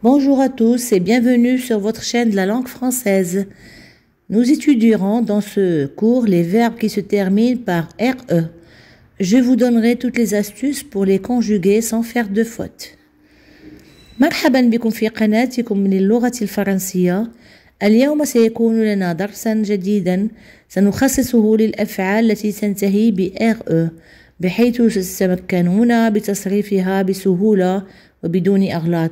Bonjour à tous et bienvenue sur votre chaîne de la langue française. Nous étudierons dans ce cours les verbes qui se terminent par RE. Je vous donnerai toutes les astuces pour les conjuguer sans faire de faute. مرحبا بكم في قناتكم من اللغة الفرنسية. اليوم سيكون لنا درسا جديدا سنخصصه للأفعال التي تنتهي ب RE بحيث تتمكنون بتصريفها بسهولة وبدون أغلاط.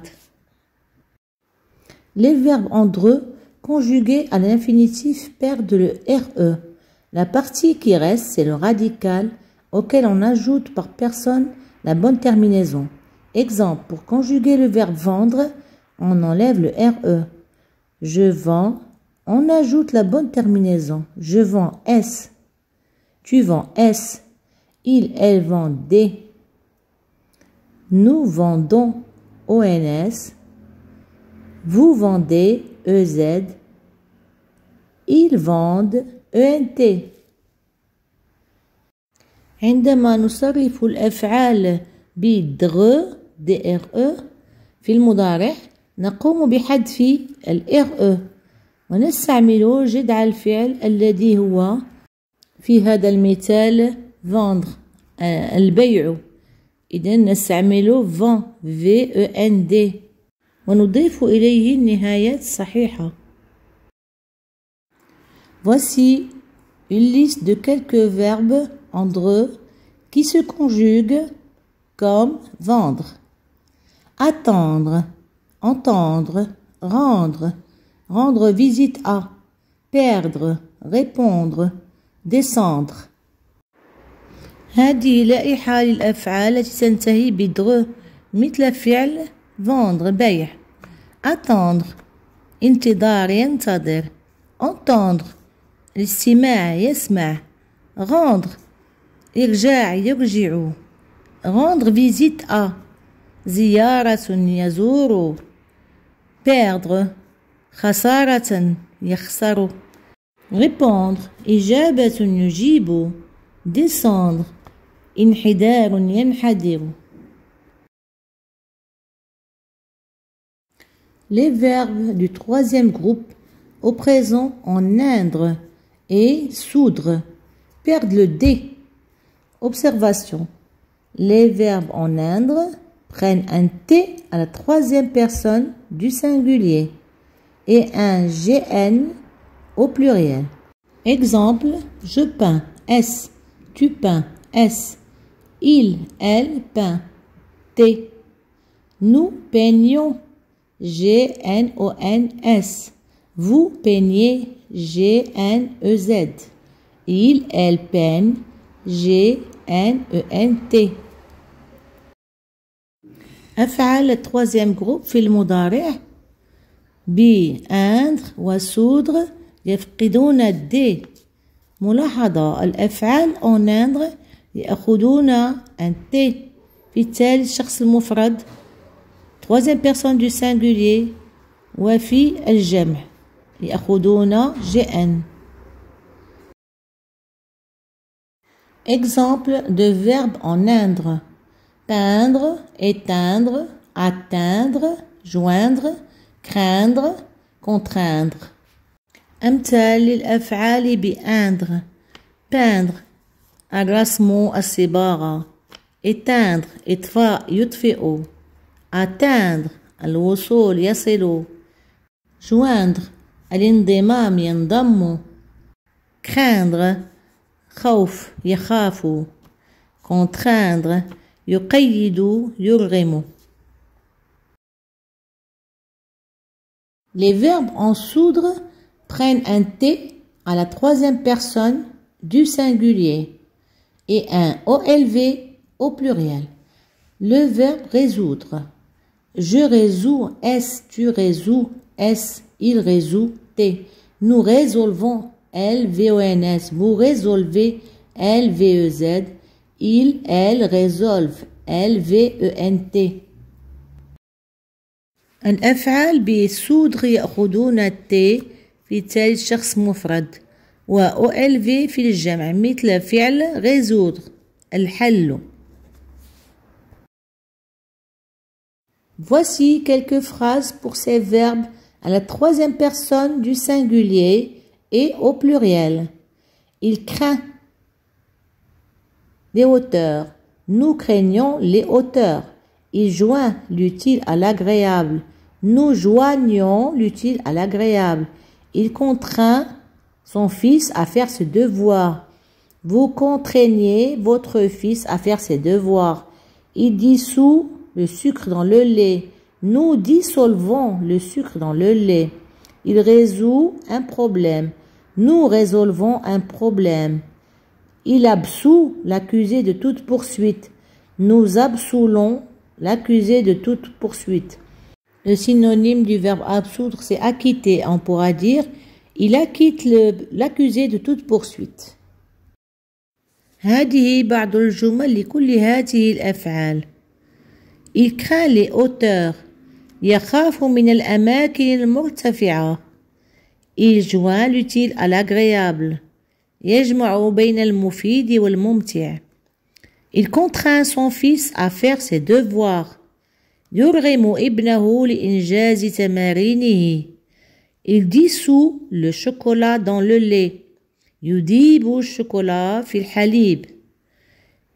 Les verbes andreux conjugués à l'infinitif perdent le RE. La partie qui reste, c'est le radical auquel on ajoute par personne la bonne terminaison. Exemple, pour conjuguer le verbe vendre, on enlève le RE. Je vends, on ajoute la bonne terminaison. Je vends S. Tu vends S. Il, elle vendent des. Nous vendons ONS. Vous vendez EZ. Ils vendent ENT. عندما نصرف الأفعال بدغ DRE في المضارع نقوم بحذف الRE ونستعمل جدع الفعل الذي هو في هذا المثال vendre البيع. إذا نستعمل vend VEND ونضيف إليه النهايات الصحيحة. Voici une liste de quelques verbes andreux qui se conjuguent comme vendre. Attendre, entendre, rendre, rendre visite à, perdre, répondre, descendre. هذه لائحة للأفعال التي تنتهي بدغ مثل فعل vendre بيع. Attendre انتظار ينتظر. Entendre الاستماع يسمع. Rendre إرجاع يرجع. Rendre visite à زيارة يزور. Perdre خسارة يخسر. Répondre إجابة يجيب. Descendre انحدار ينحدر. Les verbes du troisième groupe au présent en indre et soudre perdent le D. Observation. Les verbes en indre prennent un T à la troisième personne du singulier et un GN au pluriel. Exemple, je peins S, tu peins S, il, elle peint T. Nous peignons GNONS. Vous peignez GNEZ. Il, elle peigne GNENT. أفعال التروisième groupe في المضارع بأندر وسودر يفقدون الد. ملاحظة الأفعال en indre يأخذون un T في التالي الشخص المفرد troisième personne du singulier وفي الجمع يأخذون GN. Exemple de verbe en indre. Peindre, éteindre, atteindre, joindre, craindre, contraindre. أمثال للأفعال بأندر. peindre الرسم الصباغة. éteindre إطفاء يطفئ. atteindre الوصول يصل. joindre الانضمام ينضم. craindre خوف يخاف. contraindre يقيد يرغم. Les verbes en soudre prennent un T à la troisième personne du singulier et un OLV au pluriel. Le verbe résoudre. Je résous S, tu résous S, il résout T. Nous résolvons LVONS, vous résolvez LVEZ, il, elle résolvent LVENT. الأفعال بصودر يأخذون الت في تالي شخص مفرد و OLV في الجمع مثل فعل résoudre الحل. Voici quelques phrases pour ces verbes à la troisième personne du singulier et au pluriel. Il craint des hauteurs. Nous craignons les hauteurs. Il joint l'utile à l'agréable. Nous joignons l'utile à l'agréable. Il contraint son fils à faire ses devoirs. Vous contraignez votre fils à faire ses devoirs. Il dissout le sucre dans le lait. Nous dissolvons le sucre dans le lait. Il résout un problème. Nous résolvons un problème. Il absout l'accusé de toute poursuite. Nous absoulons l'accusé de toute poursuite. Le synonyme du verbe absoudre, c'est acquitter. On pourra dire, il acquitte l'accusé de toute poursuite. هذه بعض الجمل لكل هذه الأفعال. Il craint les hauteurs. يخاف من الأماكن المرتفعة. Il joint l'utile à l'agréable. يجمع بين المفيد والممتع. Il contraint son fils à faire ses devoirs. يرغم ابنه لإنجاز تمارينه. Il dissout le chocolat dans le lait. يذيب الشوكولا في الحليب.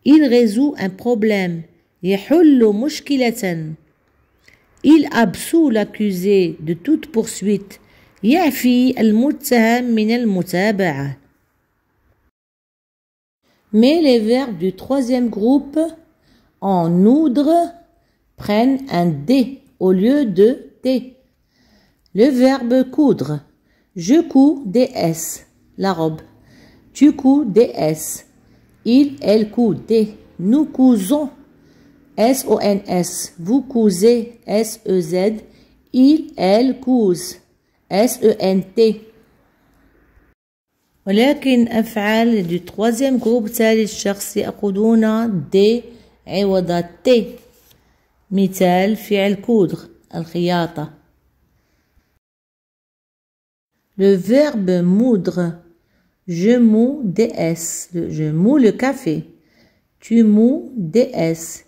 Il résout un problème. يحل مشكلة. Il absout l'accusé de toute poursuite. يعفي المتهم من المتابعة. Mais les verbes du troisième groupe en oudre prennent un D au lieu de T. Le verbe coudre. Je couds des S, la robe. Tu couds des S. Il, elle coud des. Nous cousons. S-O-N-S. Vous cousez. S-E-Z. Il, elle cousent. S-E-N-T. ولكن أفعال du troisième groupe تالي الشخص يأخذون D عوض T. مثال فعل coudre الخياطة. Le verbe moudre. Je moue des S. Je moue le café. Tu moues des S.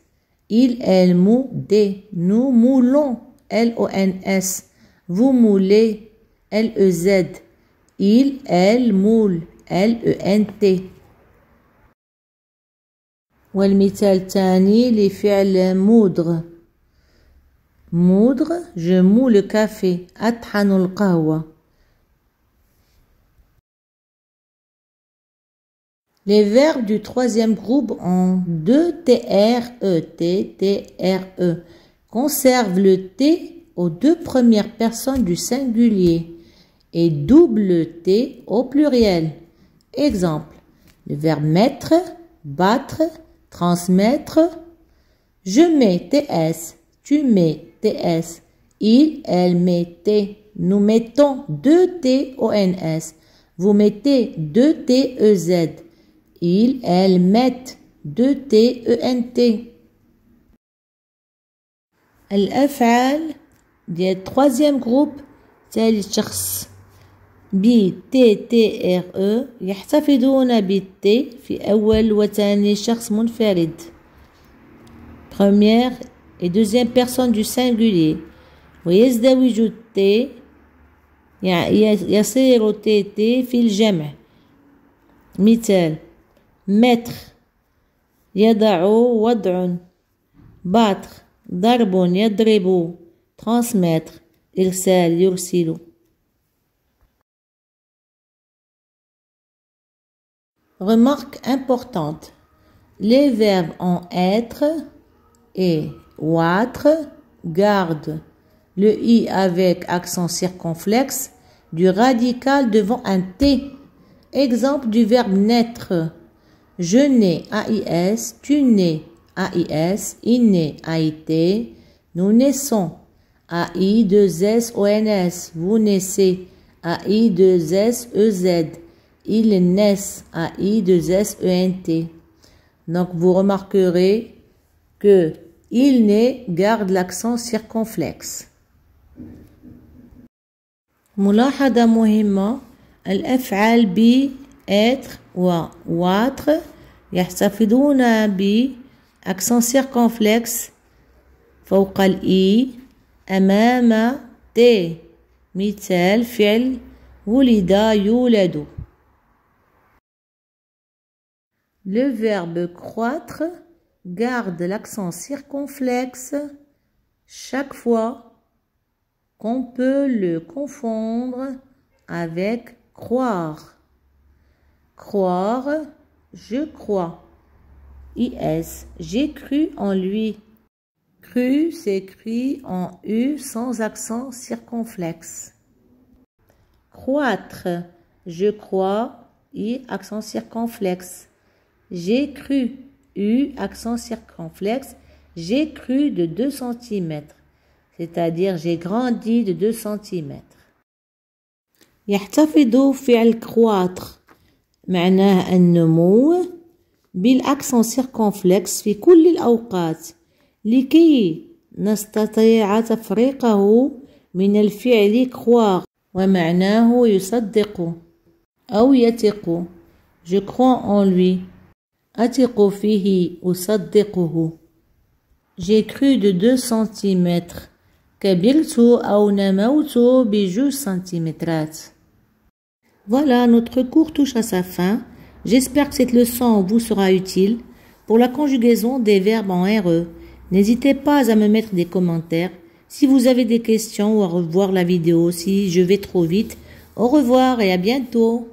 Il, elle moue des. Nous moulons. L-O-N-S. Vous moulez. L-E-Z. Il, elle moule. L-E-N-T. والمثال الثاني لفعل moudre. Moudre, je moue le café. أطحن القهوة. Les verbes du troisième groupe ont deux TRE, T-R-E. Conserve le T aux deux premières personnes du singulier et double T au pluriel. Exemple, le verbe mettre, battre, transmettre. Je mets TS, tu mets TS, il, elle met T. Nous mettons deux T ONS. Vous mettez deux T EZ. Il, elle mettent deux T ENT. الأفعال ديال التروازيام جروب تالي الشخص ب تي تي ار او يحتفظون بالتي في أول وثاني شخص منفرد. Première et deuxième personne du singulier. ويزدوج التي يصير تي تي في الجمع. مثال mettre يضع وضع. battre ضرب يضرب. transmettre إرسال يرسل. Remarque importante. Les verbes en être et ouâtre gardent le i avec accent circonflexe du radical devant un t. Exemple du verbe naître. Je nais AIS, tu nais AIS, il naît AIT, nous naissons AI2SONS, vous naissez AI2SEZ, ils naissent AI2SENT. Donc vous remarquerez que il naît garde l'accent circonflexe. ملاحظة مهمة الأفعال ب être وêtre يحتفظون ب accent circonflexe فوق الإي أمام ت. مثال فعل ولد يولد. Le verbe croître garde l'accent circonflexe chaque fois qu'on peut le confondre avec croire. Croire, je crois. IS, j'ai cru en lui. Cru s'écrit en U sans accent circonflexe. Croître, je crois, I accent circonflexe. J'ai cru, U accent circonflexe. J'ai cru de 2 cm, c'est-à-dire j'ai grandi de 2 cm. يحتفظ فعل croître معناه النمو بالأكسون سيركونفلكس في كل الأوقات لكي نستطيع تفريقه من الفعل croire ومعناه يصدق أو يثق. Je crois en lui. أثق فيه أصدقه. J'ai cru de 2 cm. كبرت أو نموت ب2 سنتيمترات. Voilà, notre cours touche à sa fin. J'espère que cette leçon vous sera utile pour la conjugaison des verbes en RE. N'hésitez pas à me mettre des commentaires. Si vous avez des questions ou à revoir la vidéo si je vais trop vite. Au revoir et à bientôt.